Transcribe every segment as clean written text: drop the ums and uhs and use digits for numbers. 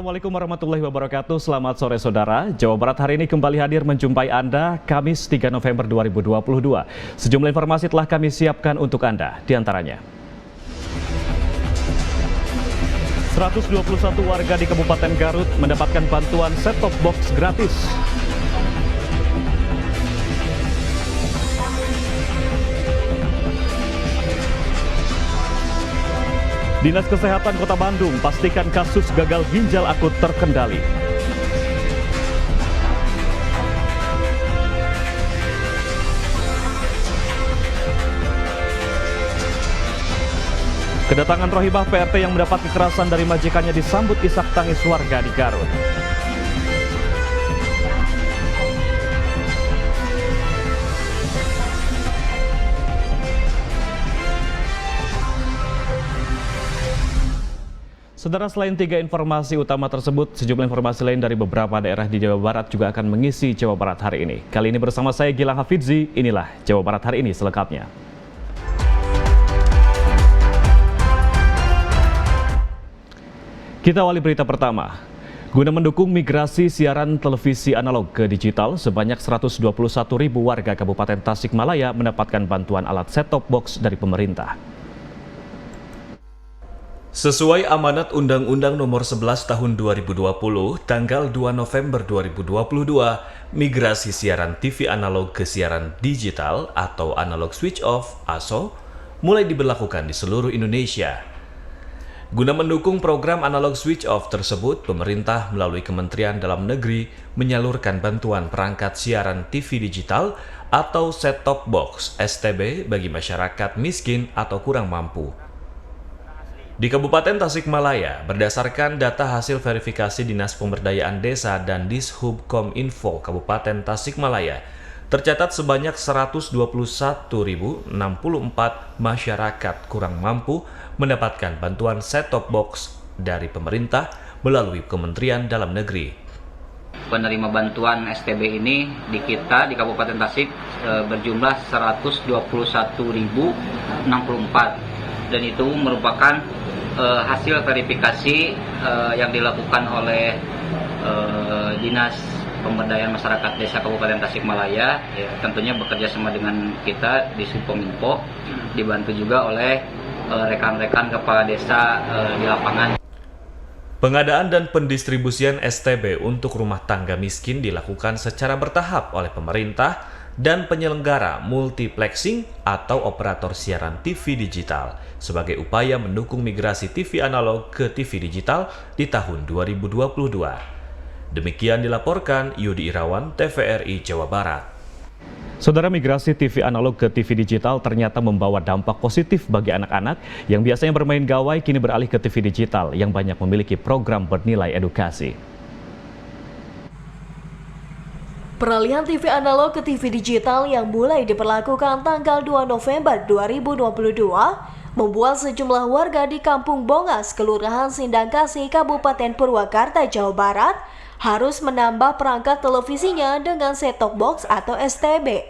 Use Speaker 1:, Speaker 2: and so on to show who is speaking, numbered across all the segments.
Speaker 1: Assalamualaikum warahmatullahi wabarakatuh. Selamat sore saudara. Jawa Barat hari ini kembali hadir menjumpai Anda Kamis 3 November 2022. Sejumlah informasi telah kami siapkan untuk Anda. Di antaranya 121 warga di Kabupaten Garut mendapatkan bantuan set-top box gratis. Dinas Kesehatan Kota Bandung pastikan kasus gagal ginjal akut terkendali. Kedatangan Rohibah PRT yang mendapat kekerasan dari majikannya disambut isak tangis warga di Garut. Saudara, selain tiga informasi utama tersebut, sejumlah informasi lain dari beberapa daerah di Jawa Barat juga akan mengisi Jawa Barat hari ini. Kali ini bersama saya Gilang Hafidzi, inilah Jawa Barat hari ini selengkapnya. Kita awali berita pertama. Guna mendukung migrasi siaran televisi analog ke digital, sebanyak 121.000 warga Kabupaten Tasikmalaya mendapatkan bantuan alat set-top box dari pemerintah. Sesuai amanat Undang-Undang Nomor 11 Tahun 2020, tanggal 2 November 2022, migrasi siaran TV analog ke siaran digital atau analog switch off (ASO) mulai diberlakukan di seluruh Indonesia. Guna mendukung program analog switch off tersebut, pemerintah melalui Kementerian Dalam Negeri menyalurkan bantuan perangkat siaran TV digital atau set-top box (STB) bagi masyarakat miskin atau kurang mampu. Di Kabupaten Tasikmalaya, berdasarkan data hasil verifikasi Dinas Pemberdayaan Desa dan Dishub Kominfo Kabupaten Tasikmalaya, tercatat sebanyak 121.064 masyarakat kurang mampu mendapatkan bantuan set-top box dari pemerintah melalui Kementerian Dalam Negeri.
Speaker 2: Penerima bantuan STB ini di Kabupaten Tasik berjumlah 121.064 dan itu merupakan hasil verifikasi yang dilakukan oleh Dinas Pemberdayaan Masyarakat Desa Kabupaten Tasikmalaya, ya, tentunya bekerja sama dengan kita di Subkominfo, dibantu juga oleh rekan-rekan kepala desa di lapangan.
Speaker 1: Pengadaan dan pendistribusian STB untuk rumah tangga miskin dilakukan secara bertahap oleh pemerintah dan penyelenggara multiplexing atau operator siaran TV digital sebagai upaya mendukung migrasi TV analog ke TV digital di tahun 2022. Demikian dilaporkan Yudi Irawan, TVRI Jawa Barat. Saudara, migrasi TV analog ke TV digital ternyata membawa dampak positif bagi anak-anak yang biasanya bermain gawai kini beralih ke TV digital yang banyak memiliki program bernilai edukasi.
Speaker 3: Peralihan TV analog ke TV digital yang mulai diberlakukan tanggal 2 November 2022 membuat sejumlah warga di Kampung Bongas, Kelurahan Sindangkasih, Kabupaten Purwakarta, Jawa Barat harus menambah perangkat televisinya dengan set-top box atau STB.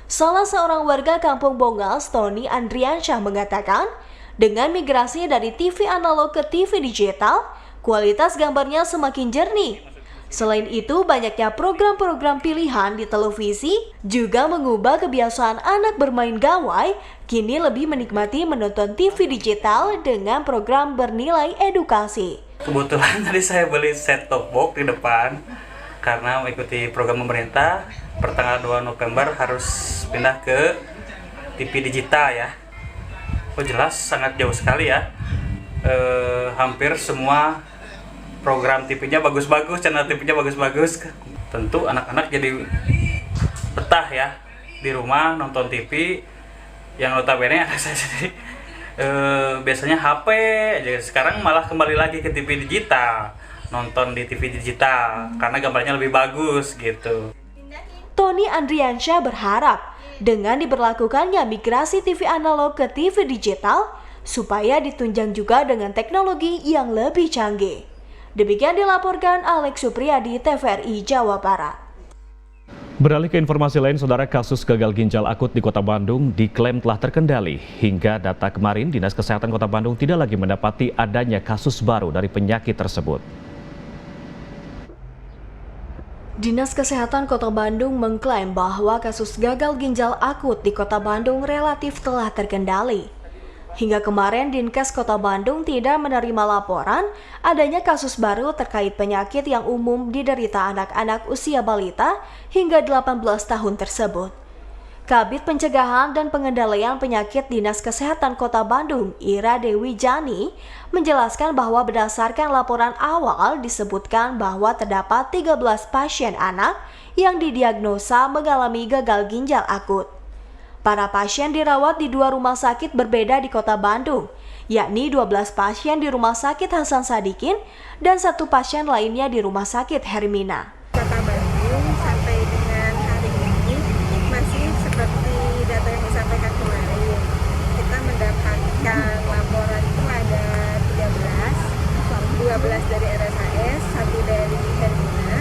Speaker 3: Salah seorang warga Kampung Bongas, Tony Andriansyah, mengatakan, dengan migrasi dari TV analog ke TV digital, kualitas gambarnya semakin jernih. Selain itu, banyaknya program-program pilihan di televisi juga mengubah kebiasaan anak bermain gawai, kini lebih menikmati menonton TV digital dengan program bernilai edukasi.
Speaker 4: Kebetulan tadi saya beli set-top box di depan karena mengikuti program pemerintah, pertanggal 2 November harus pindah ke TV digital ya. Oh jelas, sangat jauh sekali ya. Hampir semua program TV-nya bagus-bagus, channel TV-nya bagus-bagus. Tentu anak-anak jadi betah ya di rumah nonton TV. Yang notabene anak saya sendiri biasanya HP aja, sekarang malah kembali lagi ke TV digital, nonton di TV digital karena gambarnya lebih bagus gitu.
Speaker 3: Tony Andriansyah berharap dengan diberlakukannya migrasi TV analog ke TV digital supaya ditunjang juga dengan teknologi yang lebih canggih. Demikian dilaporkan Alex Supriyadi, TVRI Jawa Barat.
Speaker 1: Beralih ke informasi lain, saudara, kasus gagal ginjal akut di Kota Bandung diklaim telah terkendali. Hingga data kemarin, Dinas Kesehatan Kota Bandung tidak lagi mendapati adanya kasus baru dari penyakit tersebut.
Speaker 3: Dinas Kesehatan Kota Bandung mengklaim bahwa kasus gagal ginjal akut di Kota Bandung relatif telah terkendali. Hingga kemarin Dinkes Kota Bandung tidak menerima laporan adanya kasus baru terkait penyakit yang umum diderita anak-anak usia balita hingga 18 tahun tersebut. Kabid Pencegahan dan Pengendalian Penyakit Dinas Kesehatan Kota Bandung, Ira Dewi Jani, menjelaskan bahwa berdasarkan laporan awal disebutkan bahwa terdapat 13 pasien anak yang didiagnosa mengalami gagal ginjal akut. Para pasien dirawat di 2 rumah sakit berbeda di Kota Bandung, yakni 12 pasien di Rumah Sakit Hasan Sadikin dan 1 pasien lainnya di Rumah Sakit Hermina.
Speaker 5: Kota Bandung sampai dengan hari ini masih seperti data yang disampaikan kemarin. Kita mendapatkan laporan itu ada 12 dari RSHS, 1 dari Hermina.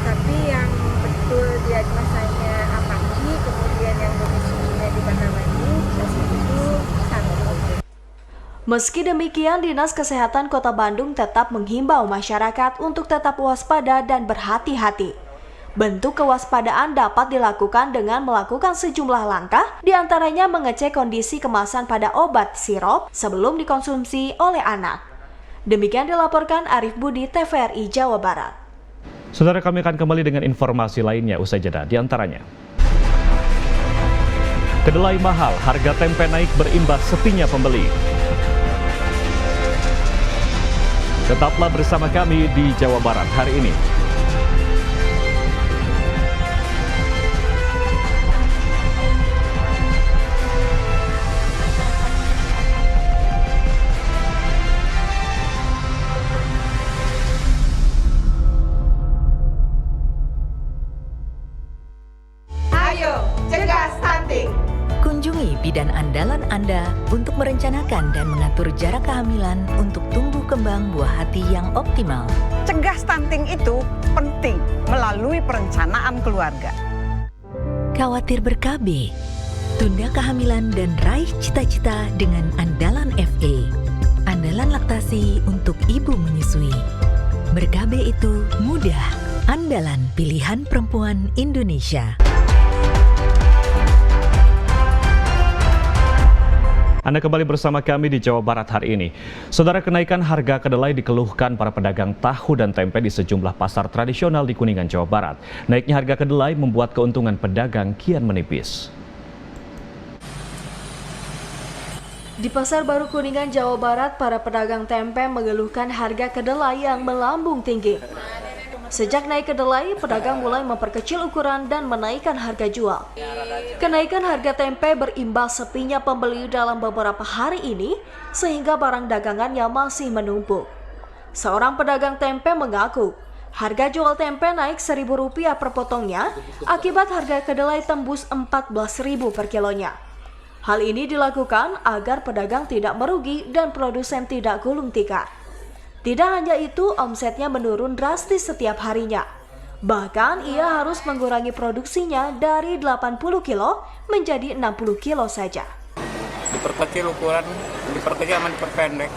Speaker 5: Tapi yang betul diagnosanya apaki, kemudian yang domisilinya di Bahamani, itu 1.
Speaker 3: Meski demikian, Dinas Kesehatan Kota Bandung tetap menghimbau masyarakat untuk tetap waspada dan berhati-hati. Bentuk kewaspadaan dapat dilakukan dengan melakukan sejumlah langkah, diantaranya mengecek kondisi kemasan pada obat sirop sebelum dikonsumsi oleh anak. Demikian dilaporkan Arif Budi, TVRI Jawa Barat.
Speaker 1: Saudara, kami akan kembali dengan informasi lainnya usai jeda, diantaranya. Kedelai mahal, harga tempe naik berimbas sepinya pembeli. Tetaplah bersama kami di Jawa Barat hari ini.
Speaker 6: Ayo, cegah stunting.
Speaker 7: Kunjungi bidan andalan Anda untuk merencanakan dan mengatur jarak kehamilan untuk tumbuh kembang buah hati yang optimal.
Speaker 6: Cegah stunting itu penting melalui perencanaan keluarga.
Speaker 7: Khawatir ber-KB? Tunda kehamilan dan raih cita-cita dengan Andalan FA. Andalan laktasi untuk ibu menyusui. Ber-KB itu mudah. Andalan pilihan perempuan Indonesia.
Speaker 1: Anda kembali bersama kami di Jawa Barat hari ini. Saudara, kenaikan harga kedelai dikeluhkan para pedagang tahu dan tempe di sejumlah pasar tradisional di Kuningan, Jawa Barat. Naiknya harga kedelai membuat keuntungan pedagang kian menipis.
Speaker 3: Di Pasar Baru Kuningan, Jawa Barat, para pedagang tempe mengeluhkan harga kedelai yang melambung tinggi. Sejak naik kedelai, pedagang mulai memperkecil ukuran dan menaikkan harga jual. Kenaikan harga tempe berimbas sepinya pembeli dalam beberapa hari ini, sehingga barang dagangannya masih menumpuk. Seorang pedagang tempe mengaku, harga jual tempe naik Rp1.000 per potongnya, akibat harga kedelai tembus Rp14.000 per kilonya. Hal ini dilakukan agar pedagang tidak merugi dan produsen tidak gulung tikar. Tidak hanya itu, omsetnya menurun drastis setiap harinya. Bahkan ia harus mengurangi produksinya dari 80 kilo menjadi 60 kilo saja.
Speaker 8: Diperkecil ukuran, diperkecil sama diperpendek.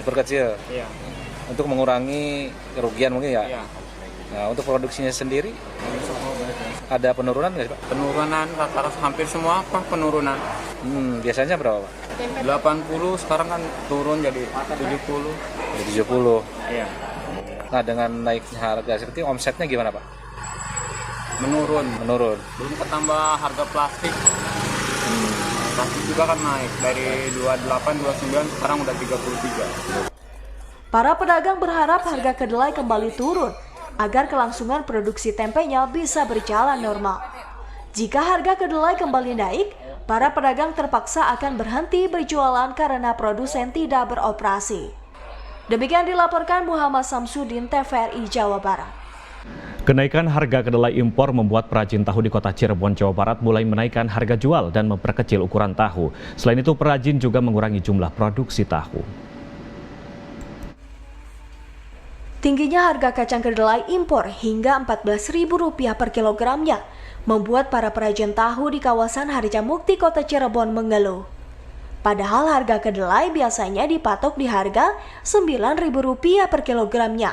Speaker 9: Diperkecil?
Speaker 8: Iya.
Speaker 9: Untuk mengurangi kerugian mungkin ya?
Speaker 8: Iya.
Speaker 9: Nah, untuk produksinya sendiri, ada penurunan nggak sih Pak?
Speaker 8: Penurunan, rata-rata hampir semua apa penurunan.
Speaker 9: Biasanya berapa Pak?
Speaker 8: 80, sekarang kan turun jadi 70.
Speaker 9: Jadi 70.
Speaker 8: Iya.
Speaker 9: Nah, dengan naiknya harga seperti omsetnya gimana Pak?
Speaker 8: Menurun.
Speaker 9: Menurun.
Speaker 8: Belum ketambah harga plastik. Plastik juga kan naik dari 28, 29, sekarang udah 33.
Speaker 3: Para pedagang berharap harga kedelai kembali turun agar kelangsungan produksi tempenya bisa berjalan normal. Jika harga kedelai kembali naik, para pedagang terpaksa akan berhenti berjualan karena produsen tidak beroperasi. Demikian dilaporkan Muhammad Samsudin, TVRI Jawa Barat.
Speaker 1: Kenaikan harga kedelai impor membuat perajin tahu di kota Cirebon, Jawa Barat mulai menaikkan harga jual dan memperkecil ukuran tahu. Selain itu, perajin juga mengurangi jumlah produksi tahu.
Speaker 3: Tingginya harga kacang kedelai impor hingga Rp14.000 per kilogramnya membuat para perajin tahu di kawasan Harjamukti, Kota Cirebon mengeluh. Padahal harga kedelai biasanya dipatok di harga Rp9.000 per kilogramnya.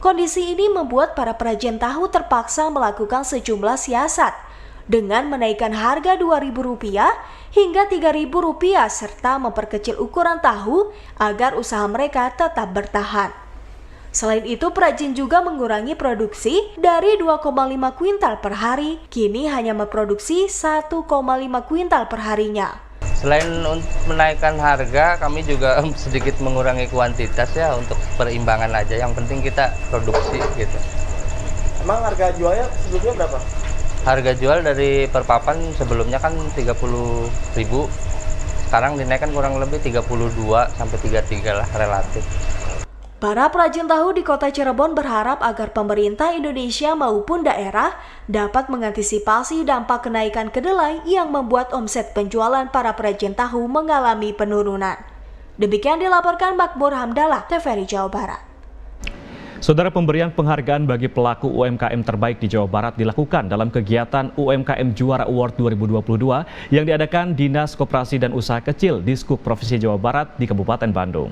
Speaker 3: Kondisi ini membuat para perajin tahu terpaksa melakukan sejumlah siasat dengan menaikkan harga Rp2.000 hingga Rp3.000 serta memperkecil ukuran tahu agar usaha mereka tetap bertahan. Selain itu, perajin juga mengurangi produksi dari 2,5 kuintal per hari, kini hanya memproduksi 1,5 kuintal per harinya.
Speaker 10: Selain menaikkan harga, kami juga sedikit mengurangi kuantitas ya untuk perimbangan aja. Yang penting kita produksi gitu.
Speaker 11: Emang harga jualnya sebelumnya berapa?
Speaker 10: Harga jual dari per papan sebelumnya kan 30.000. Sekarang dinaikkan kurang lebih 32 sampai 33 lah relatif.
Speaker 3: Para perajin tahu di Kota Cirebon berharap agar pemerintah Indonesia maupun daerah dapat mengantisipasi dampak kenaikan kedelai yang membuat omset penjualan para perajin tahu mengalami penurunan. Demikian dilaporkan Makmur Hamdallah, TVRI Jawa Barat.
Speaker 1: Saudara, pemberian penghargaan bagi pelaku UMKM terbaik di Jawa Barat dilakukan dalam kegiatan UMKM Juara Award 2022 yang diadakan Dinas Koperasi dan Usaha Kecil Dishub Provinsi Jawa Barat di Kabupaten Bandung.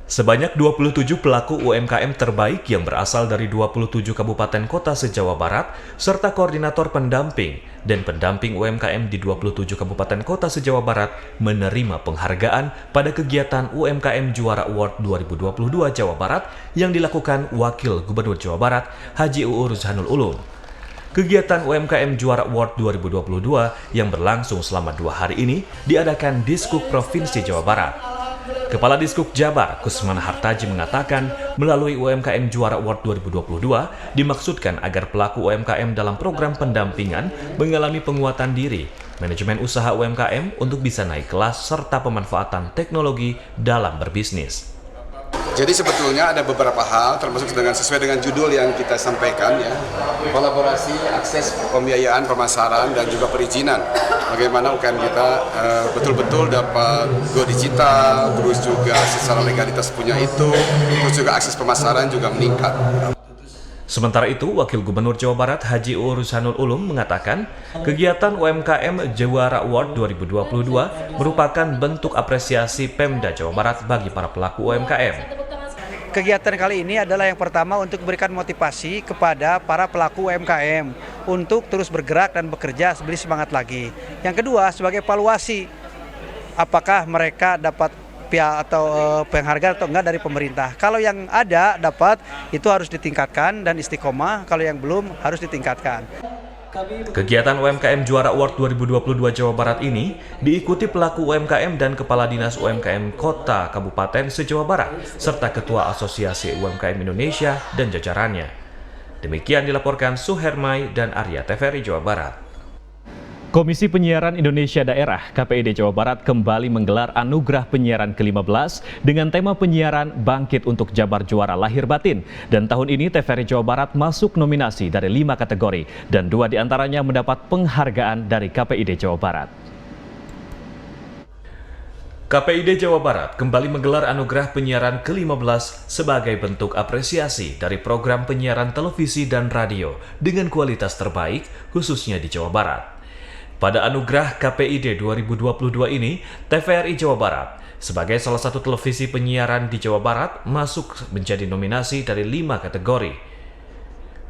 Speaker 1: Sebanyak 27 pelaku UMKM terbaik yang berasal dari 27 kabupaten kota se-Jawa Barat, serta koordinator pendamping dan pendamping UMKM di 27 kabupaten kota se-Jawa Barat menerima penghargaan pada kegiatan UMKM Juara Award 2022 Jawa Barat yang dilakukan Wakil Gubernur Jawa Barat, Haji UU Ruzhanul Ulum. Kegiatan UMKM Juara Award 2022 yang berlangsung selama 2 hari ini diadakan Dishub Provinsi Jawa Barat. Kepala Dishub Jabar, Kusman Hartaji mengatakan, melalui UMKM Juara Award 2022 dimaksudkan agar pelaku UMKM dalam program pendampingan mengalami penguatan diri, manajemen usaha UMKM untuk bisa naik kelas serta pemanfaatan teknologi dalam berbisnis.
Speaker 12: Jadi sebetulnya ada beberapa hal termasuk sesuai dengan judul yang kita sampaikan ya, kolaborasi, akses pembiayaan, pemasaran dan juga perizinan. Bagaimana UMKM kita betul-betul dapat go digital, terus juga secara legalitas punya itu, terus juga akses pemasaran juga meningkat.
Speaker 1: Sementara itu, Wakil Gubernur Jawa Barat Haji UU Ruzhanul Ulum mengatakan, kegiatan UMKM Juara Award 2022 merupakan bentuk apresiasi Pemda Jawa Barat bagi para pelaku UMKM.
Speaker 13: Kegiatan kali ini adalah yang pertama untuk memberikan motivasi kepada para pelaku UMKM untuk terus bergerak dan bekerja lebih semangat lagi. Yang kedua, sebagai evaluasi, apakah mereka dapat penghargaan atau enggak dari pemerintah. Kalau yang ada dapat, itu harus ditingkatkan dan istiqomah. Kalau yang belum, harus ditingkatkan.
Speaker 1: Kegiatan UMKM Juara Award 2022 Jawa Barat ini diikuti pelaku UMKM dan Kepala Dinas UMKM Kota Kabupaten se-Jawa Barat, serta Ketua Asosiasi UMKM Indonesia dan jajarannya. Demikian dilaporkan Suhermai dan Arya, TVRI Jawa Barat. Komisi Penyiaran Indonesia Daerah KPID Jawa Barat kembali menggelar Anugerah Penyiaran ke-15 dengan tema penyiaran Bangkit untuk Jabar Juara Lahir Batin. Dan tahun ini TVRI Jawa Barat masuk nominasi dari 5 kategori dan 2 diantaranya mendapat penghargaan dari KPID Jawa Barat. KPID Jawa Barat kembali menggelar Anugerah Penyiaran ke-15 sebagai bentuk apresiasi dari program penyiaran televisi dan radio dengan kualitas terbaik khususnya di Jawa Barat. Pada Anugerah KPID 2022 ini, TVRI Jawa Barat sebagai salah satu televisi penyiaran di Jawa Barat masuk menjadi nominasi dari 5 kategori.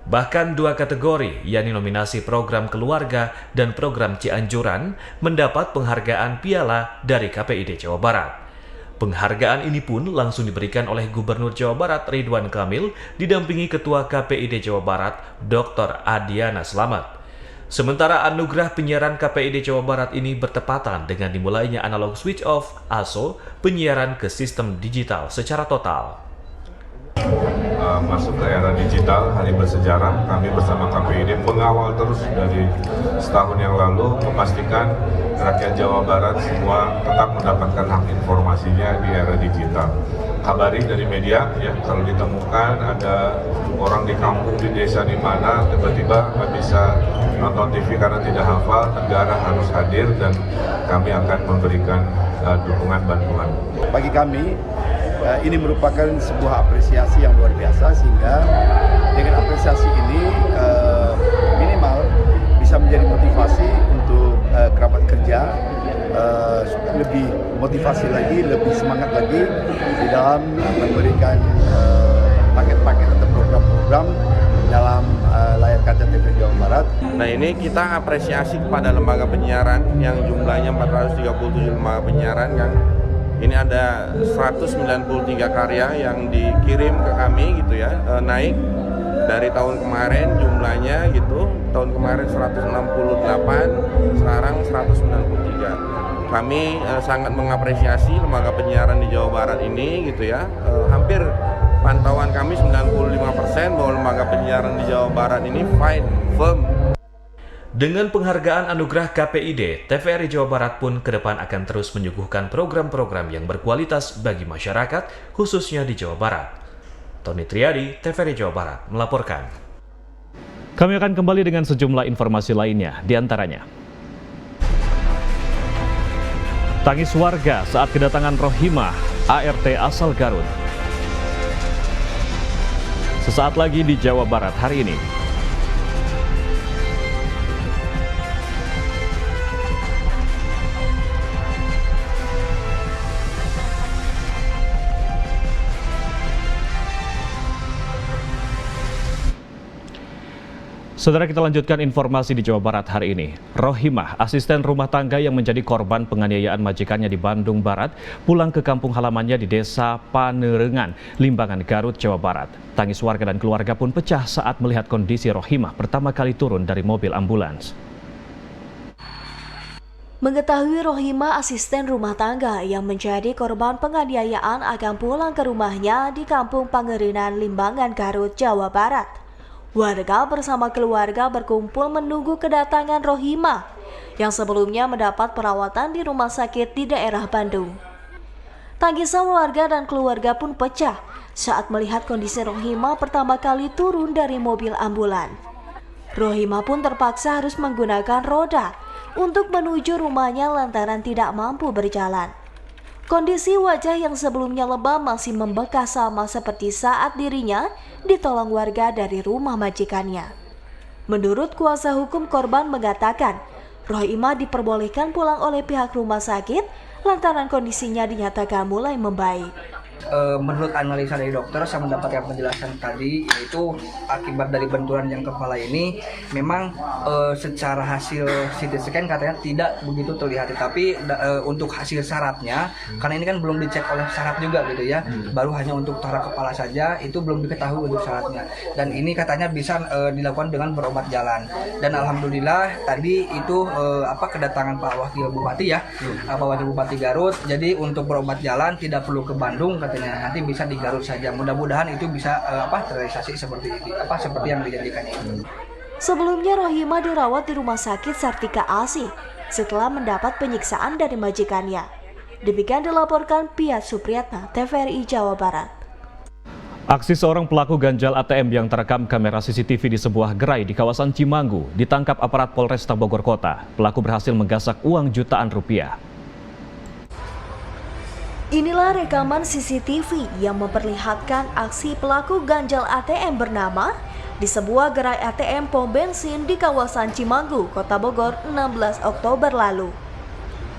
Speaker 1: Bahkan 2 kategori, yakni nominasi program keluarga dan program Cianjuran, mendapat penghargaan piala dari KPID Jawa Barat. Penghargaan ini pun langsung diberikan oleh Gubernur Jawa Barat Ridwan Kamil didampingi Ketua KPID Jawa Barat Dr. Adiana Slamet. Sementara anugerah penyiaran KPID Jawa Barat ini bertepatan dengan dimulainya analog switch off ASO penyiaran ke sistem digital secara total.
Speaker 14: Masuk ke era digital, hari bersejarah, kami bersama KPID mengawal terus dari setahun yang lalu memastikan rakyat Jawa Barat semua tetap mendapatkan hak informasinya di era digital. Kabari dari media, ya kalau ditemukan ada orang di kampung, di desa di mana tiba-tiba nggak bisa nonton TV karena tidak hafal, negara harus hadir dan kami akan memberikan dukungan bantuan.
Speaker 15: Bagi kami ini merupakan sebuah apresiasi yang luar biasa, sehingga dengan apresiasi ini minimal bisa menjadi motivasi untuk kerabat kerja lebih motivasi lagi, lebih semangat lagi di dalam memberikan paket-paket atau program-program dalam layar kaca TV Jawa Barat.
Speaker 16: Nah, ini kita apresiasi kepada lembaga penyiaran yang jumlahnya 437 lembaga penyiaran yang ini ada 193 karya yang dikirim ke kami gitu ya, naik dari tahun kemarin jumlahnya gitu, tahun kemarin 168, sekarang 193. Kami sangat mengapresiasi lembaga penyiaran di Jawa Barat ini gitu ya, hampir pantauan kami 95% bahwa lembaga penyiaran di Jawa Barat ini fine, firm.
Speaker 1: Dengan penghargaan anugerah KPID, TVRI Jawa Barat pun ke depan akan terus menyuguhkan program-program yang berkualitas bagi masyarakat, khususnya di Jawa Barat. Tony Triadi, TVRI Jawa Barat, melaporkan.
Speaker 17: Kami akan kembali dengan sejumlah informasi lainnya, diantaranya tangis warga saat kedatangan Rohimah, ART asal Garut. Sesaat lagi di Jawa Barat hari ini. Saudara, kita lanjutkan informasi di Jawa Barat hari ini. Rohimah, asisten rumah tangga yang menjadi korban penganiayaan majikannya di Bandung Barat, pulang ke kampung halamannya di Desa Panerengan, Limbangan, Garut, Jawa Barat. Tangis warga dan keluarga pun pecah saat melihat kondisi Rohimah pertama kali turun dari mobil ambulans.
Speaker 3: Mengetahui Rohimah, asisten rumah tangga yang menjadi korban penganiayaan, akan pulang ke rumahnya di Kampung Pangerenan, Limbangan, Garut, Jawa Barat. Warga bersama keluarga berkumpul menunggu kedatangan Rohimah yang sebelumnya mendapat perawatan di rumah sakit di daerah Bandung. Tangisan warga dan keluarga pun pecah saat melihat kondisi Rohimah pertama kali turun dari mobil ambulan. Rohimah pun terpaksa harus menggunakan roda untuk menuju rumahnya lantaran tidak mampu berjalan. Kondisi wajah yang sebelumnya lebam masih membekas sama seperti saat dirinya ditolong warga dari rumah majikannya. Menurut kuasa hukum korban mengatakan, Rohimah diperbolehkan pulang oleh pihak rumah sakit lantaran kondisinya dinyatakan mulai membaik.
Speaker 18: Menurut analisa dari dokter, saya mendapatkan penjelasan tadi, yaitu akibat dari benturan yang kepala ini memang secara hasil CT scan katanya tidak begitu terlihat, tapi untuk hasil sarafnya, karena ini kan belum dicek oleh saraf juga gitu ya, baru hanya untuk tonggak kepala saja, itu belum diketahui untuk sarafnya, dan ini katanya bisa dilakukan dengan berobat jalan. Dan alhamdulillah tadi itu kedatangan Pak Wakil Bupati ya, Pak Wakil Bupati Garut, jadi untuk berobat jalan tidak perlu ke Bandung katanya, nanti bisa di Garut saja. Mudah-mudahan itu bisa terrealisasi seperti ini, seperti yang dijanjikan ini.
Speaker 3: Sebelumnya Rohimah dirawat di Rumah Sakit Sartika Asih setelah mendapat penyiksaan dari majikannya. Demikian dilaporkan Pia Supriyatna, TVRI Jawa Barat.
Speaker 17: Aksi seorang pelaku ganjal ATM yang terekam kamera CCTV di sebuah gerai di kawasan Cimanggu ditangkap aparat Polresta Bogor Kota. Pelaku berhasil menggasak uang jutaan rupiah.
Speaker 3: Inilah rekaman CCTV yang memperlihatkan aksi pelaku ganjal ATM bernama di sebuah gerai ATM pom bensin di kawasan Cimanggu, Kota Bogor, 16 Oktober lalu.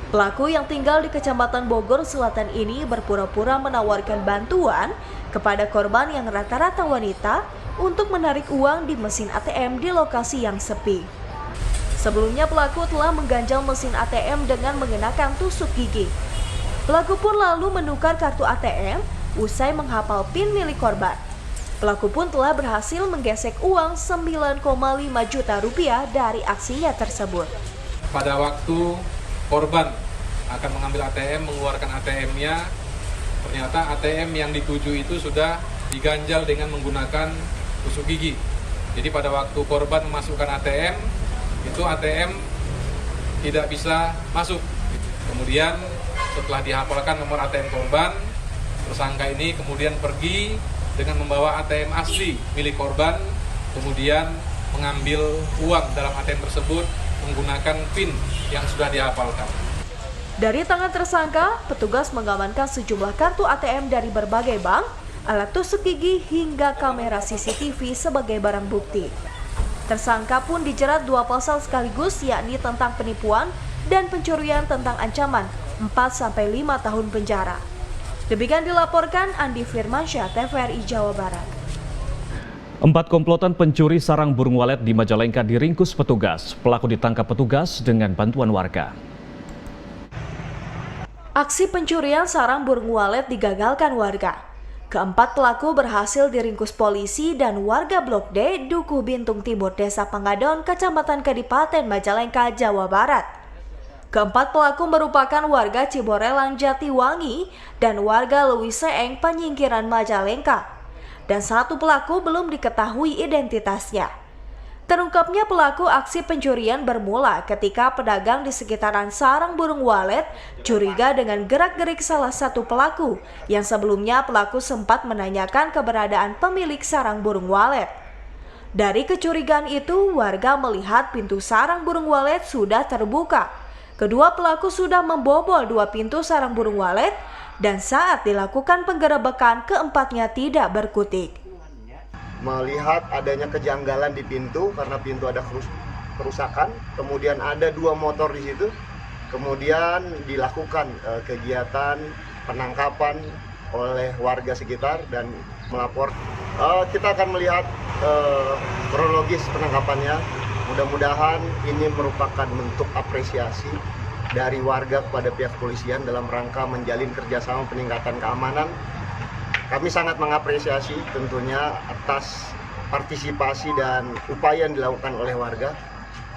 Speaker 3: Pelaku yang tinggal di Kecamatan Bogor Selatan ini berpura-pura menawarkan bantuan kepada korban yang rata-rata wanita untuk menarik uang di mesin ATM di lokasi yang sepi. Sebelumnya pelaku telah mengganjal mesin ATM dengan mengenakan tusuk gigi. Pelaku pun lalu menukar kartu ATM usai menghafal PIN milik korban. Pelaku pun telah berhasil menggesek uang 9,5 juta rupiah dari aksinya tersebut.
Speaker 19: Pada waktu korban akan mengambil ATM, mengeluarkan ATM-nya, ternyata ATM yang dituju itu sudah diganjal dengan menggunakan tusuk gigi. Jadi pada waktu korban memasukkan ATM, itu ATM tidak bisa masuk. Kemudian setelah dihafalkan nomor ATM korban, tersangka ini kemudian pergi dengan membawa ATM asli milik korban, kemudian mengambil uang dalam ATM tersebut menggunakan PIN yang sudah dihafalkan.
Speaker 3: Dari tangan tersangka, petugas mengamankan sejumlah kartu ATM dari berbagai bank, alat tusuk gigi hingga kamera CCTV sebagai barang bukti. Tersangka pun dijerat 2 pasal sekaligus, yakni tentang penipuan dan pencurian tentang ancaman 4-5 tahun penjara. Demikian dilaporkan Andi Firmansyah, TVRI Jawa Barat.
Speaker 17: 4 komplotan pencuri sarang burung walet di Majalengka diringkus petugas. Pelaku ditangkap petugas dengan bantuan warga.
Speaker 3: Aksi pencurian sarang burung walet digagalkan warga. Keempat pelaku berhasil diringkus polisi dan warga Blok D, Dukuh Bintung Timur, Desa Pangadon, Kecamatan Kadipaten Majalengka, Jawa Barat. Keempat pelaku merupakan warga Ciborelang Jatiwangi dan warga Lewi Seeng, Penyingkiran Majalengka. Dan satu pelaku belum diketahui identitasnya. Terungkapnya pelaku aksi pencurian bermula ketika pedagang di sekitaran sarang burung walet curiga dengan gerak-gerik salah satu pelaku yang sebelumnya pelaku sempat menanyakan keberadaan pemilik sarang burung walet. Dari kecurigaan itu, warga melihat pintu sarang burung walet sudah terbuka. Kedua pelaku sudah membobol 2 pintu sarang burung walet dan saat dilakukan penggerebekan keempatnya tidak berkutik.
Speaker 11: Melihat adanya kejanggalan di pintu karena pintu ada kerusakan, kemudian ada 2 motor di situ, kemudian dilakukan kegiatan penangkapan oleh warga sekitar dan melapor. Kita akan melihat kronologis penangkapannya. Mudah-mudahan ini merupakan bentuk apresiasi dari warga kepada pihak kepolisian dalam rangka menjalin kerjasama peningkatan keamanan. Kami sangat mengapresiasi tentunya atas partisipasi dan upaya yang dilakukan oleh warga.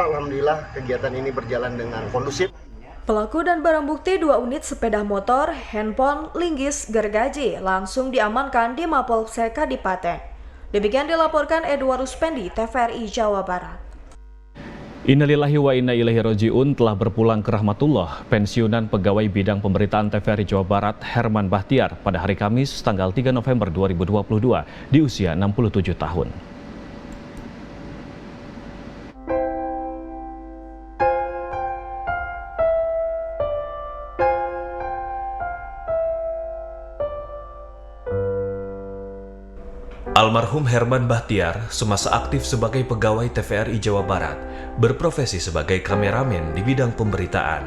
Speaker 11: Alhamdulillah kegiatan ini berjalan dengan kondusif.
Speaker 3: Pelaku dan barang bukti 2 unit sepeda motor, handphone, linggis, gergaji langsung diamankan di Mapolsek Kadipaten. Demikian dilaporkan Edwarus Pendi, TVRI Jawa Barat.
Speaker 17: Innalillahi wa inna ilaihi raji'un telah berpulang ke rahmatullah pensiunan pegawai bidang pemberitaan TVRI Jawa Barat Herman Bahtiar pada hari Kamis tanggal 3 November 2022 di usia 67 tahun.
Speaker 1: Almarhum Herman Bahtiar semasa aktif sebagai pegawai TVRI Jawa Barat berprofesi sebagai kameramen di bidang pemberitaan.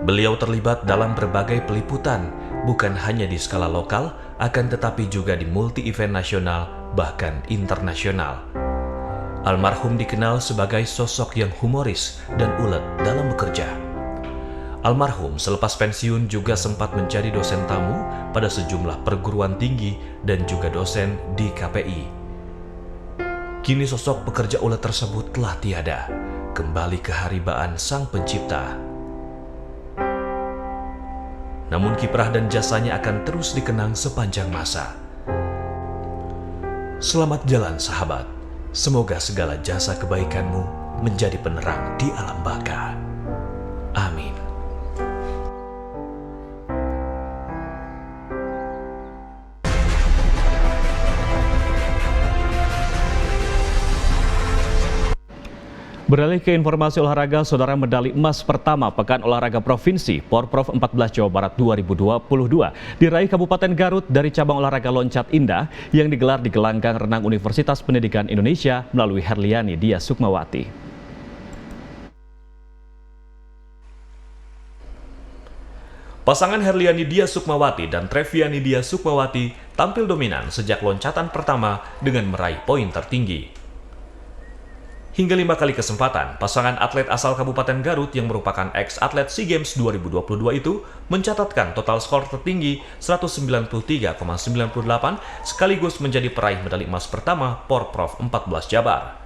Speaker 1: Beliau terlibat dalam berbagai peliputan, bukan hanya di skala lokal, akan tetapi juga di multi-event nasional, bahkan internasional. Almarhum dikenal sebagai sosok yang humoris dan ulet dalam bekerja. Almarhum selepas pensiun juga sempat menjadi dosen tamu pada sejumlah perguruan tinggi dan juga dosen di KPI. Kini sosok pekerja ulet tersebut telah tiada, kembali ke haribaan Sang Pencipta. Namun kiprah dan jasanya akan terus dikenang sepanjang masa. Selamat jalan sahabat, semoga segala jasa kebaikanmu menjadi penerang di alam baka. Amin.
Speaker 17: Beralih ke informasi olahraga, saudara, medali emas pertama Pekan Olahraga Provinsi Porprov 14 Jawa Barat 2022 diraih Kabupaten Garut dari cabang olahraga loncat indah yang digelar di Gelanggang Renang Universitas Pendidikan Indonesia melalui Herliani Dia Sukmawati.
Speaker 1: Pasangan Herliani Dia Sukmawati dan Treviani Dia Sukmawati tampil dominan sejak loncatan pertama dengan meraih poin tertinggi. Hingga 5 kali kesempatan, pasangan atlet asal Kabupaten Garut yang merupakan ex-atlet SEA Games 2022 itu mencatatkan total skor tertinggi 193,98 sekaligus menjadi peraih medali emas pertama Porprov 14 Jabar.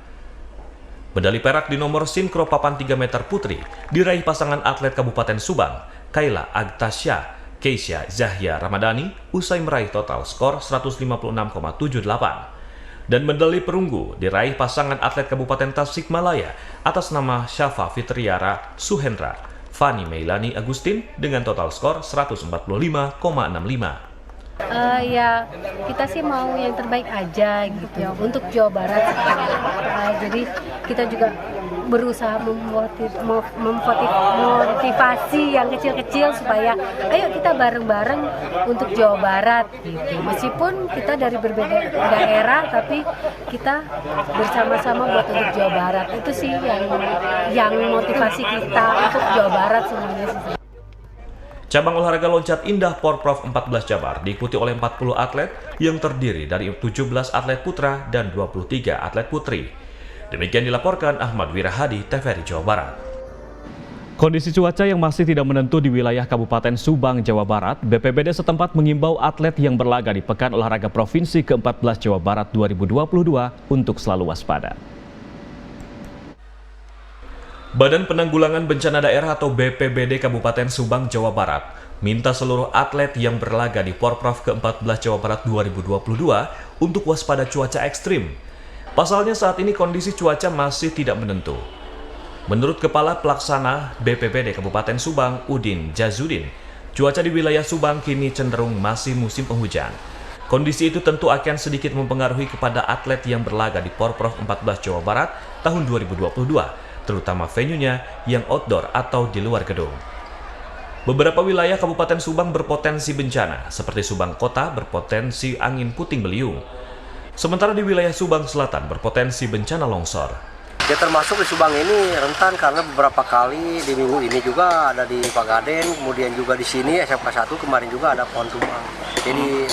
Speaker 1: Medali perak di nomor sinkro papan 3 meter putri diraih pasangan atlet Kabupaten Subang, Kayla Agtasya, Keisha Zahya Ramadhani usai meraih total skor 156,78. Dan medali perunggu diraih pasangan atlet Kabupaten Tasikmalaya atas nama Syafa Fitriara Suhendra, Fani Meilani Agustin dengan total skor 145,65.
Speaker 20: Ya kita sih mau yang terbaik aja gitu ya untuk Jawa Barat. Jadi kita juga berusaha memotivasi yang kecil-kecil supaya ayo kita bareng-bareng untuk Jawa Barat gitu. Meskipun kita dari berbeda daerah tapi kita bersama-sama buat untuk Jawa Barat. Itu sih yang motivasi kita untuk Jawa Barat sebenarnya.
Speaker 1: Cabang olahraga loncat indah Porprov 14 Jabar diikuti oleh 40 atlet yang terdiri dari 17 atlet putra dan 23 atlet putri. Demikian dilaporkan Ahmad Wirahadi, TVRI Jawa Barat.
Speaker 17: Kondisi cuaca yang masih tidak menentu di wilayah Kabupaten Subang, Jawa Barat, BPBD setempat mengimbau atlet yang berlaga di Pekan Olahraga Provinsi ke-14 Jawa Barat 2022 untuk selalu waspada.
Speaker 1: Badan Penanggulangan Bencana Daerah atau BPBD Kabupaten Subang, Jawa Barat minta seluruh atlet yang berlaga di Porprov ke-14 Jawa Barat 2022 untuk waspada cuaca ekstrim. Pasalnya saat ini kondisi cuaca masih tidak menentu. Menurut Kepala Pelaksana BPBD Kabupaten Subang, Udin Jazudin, cuaca di wilayah Subang kini cenderung masih musim penghujan. Kondisi itu tentu akan sedikit mempengaruhi kepada atlet yang berlaga di Porprov 14 Jawa Barat tahun 2022. Terutama venue-nya yang outdoor atau di luar gedung. Beberapa wilayah Kabupaten Subang berpotensi bencana, seperti Subang Kota berpotensi angin puting beliung. Sementara di wilayah Subang Selatan berpotensi bencana longsor.
Speaker 21: Ya termasuk di Subang ini rentan karena beberapa kali di minggu ini juga ada di Pagaden, kemudian juga di sini SMK 1 kemarin juga ada pohon tumbang. Jadi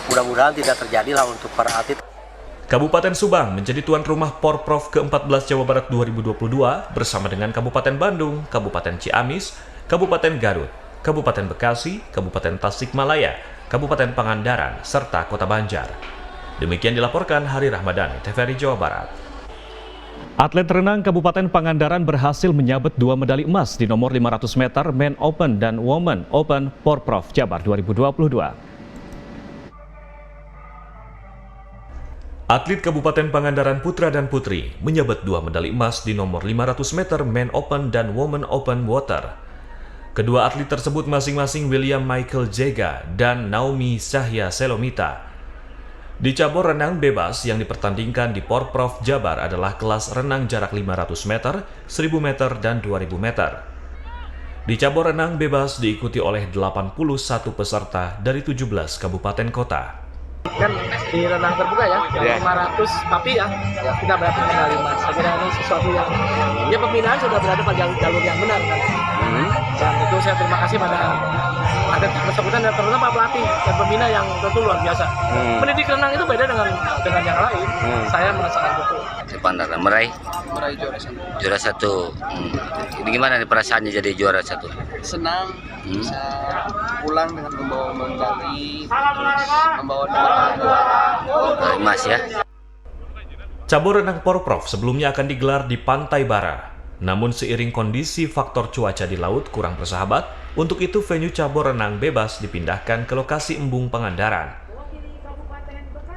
Speaker 21: mudah-mudahan tidak terjadi lah untuk para atlet.
Speaker 1: Kabupaten Subang menjadi tuan rumah Porprov ke-14 Jawa Barat 2022 bersama dengan Kabupaten Bandung, Kabupaten Ciamis, Kabupaten Garut, Kabupaten Bekasi, Kabupaten Tasikmalaya, Kabupaten Pangandaran, serta Kota Banjar. Demikian dilaporkan Hari Rahmadani, TVRI Jawa Barat.
Speaker 17: Atlet renang Kabupaten Pangandaran berhasil menyabet 2 medali emas di nomor 500 meter Men Open dan Women Open Porprov Jabar 2022.
Speaker 1: Atlet Kabupaten Pangandaran putra dan putri menyabet 2 medali emas di nomor 500 meter Men Open dan Women Open Water. Kedua atlet tersebut masing-masing William Michael Jega dan Naomi Sahya Selomita. Di cabur renang bebas yang dipertandingkan di Porprov Jabar adalah kelas renang jarak 500 meter, 1000 meter, dan 2000 meter. Di cabur renang bebas diikuti oleh 81 peserta dari 17 kabupaten kota.
Speaker 22: Kan di renang terbuka ya, 500 tapi ya kita berarti medali emas. Saya kira ini sesuatu yang ya pembinaan sudah berada pada jalur yang benar kan. Dan itu saya terima kasih pada atlet bersangkutan dan terutama pelatih dan pembina yang tentu luar biasa. Mendidik renang itu beda dengan yang lain. Saya merasakan betul.
Speaker 23: Pangandaran meraih juara satu. Ini gimana nih perasaannya jadi juara satu?
Speaker 22: Senang bisa pulang dengan membawa medali, membawa
Speaker 23: emas ya.
Speaker 1: Cabur renang Porprov sebelumnya akan digelar di Pantai Bara. Namun seiring kondisi faktor cuaca di laut kurang bersahabat, untuk itu venue cabur renang bebas dipindahkan ke lokasi Embung Pangandaran.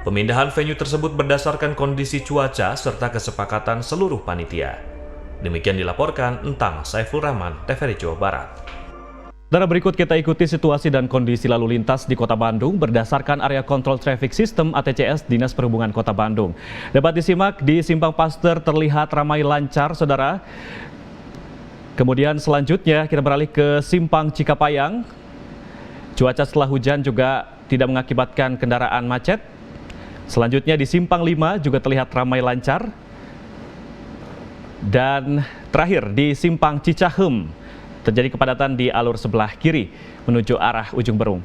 Speaker 1: Pemindahan venue tersebut berdasarkan kondisi cuaca serta kesepakatan seluruh panitia. Demikian dilaporkan Entang Saiful Rahman, TVRI Jawa Barat.
Speaker 17: Dan berikut kita ikuti situasi dan kondisi lalu lintas di Kota Bandung berdasarkan Area Control Traffic System ATCS Dinas Perhubungan Kota Bandung. Dapat disimak di Simpang Paster terlihat ramai lancar, saudara. Kemudian selanjutnya kita beralih ke Simpang Cikapayang. Cuaca setelah hujan juga tidak mengakibatkan kendaraan macet. Selanjutnya di Simpang 5 juga terlihat ramai lancar. Dan terakhir di Simpang Cicahem terjadi kepadatan di alur sebelah kiri menuju arah Ujung Berung.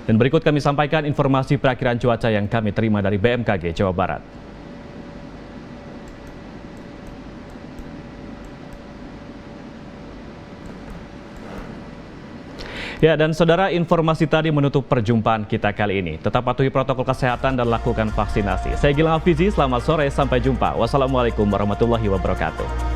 Speaker 17: Dan berikut kami sampaikan informasi perakiraan cuaca yang kami terima dari BMKG Jawa Barat. Ya, dan saudara, informasi tadi menutup perjumpaan kita kali ini. Tetap patuhi protokol kesehatan dan lakukan vaksinasi. Saya Gilang Hafizi, selamat sore, sampai jumpa. Wassalamualaikum warahmatullahi wabarakatuh.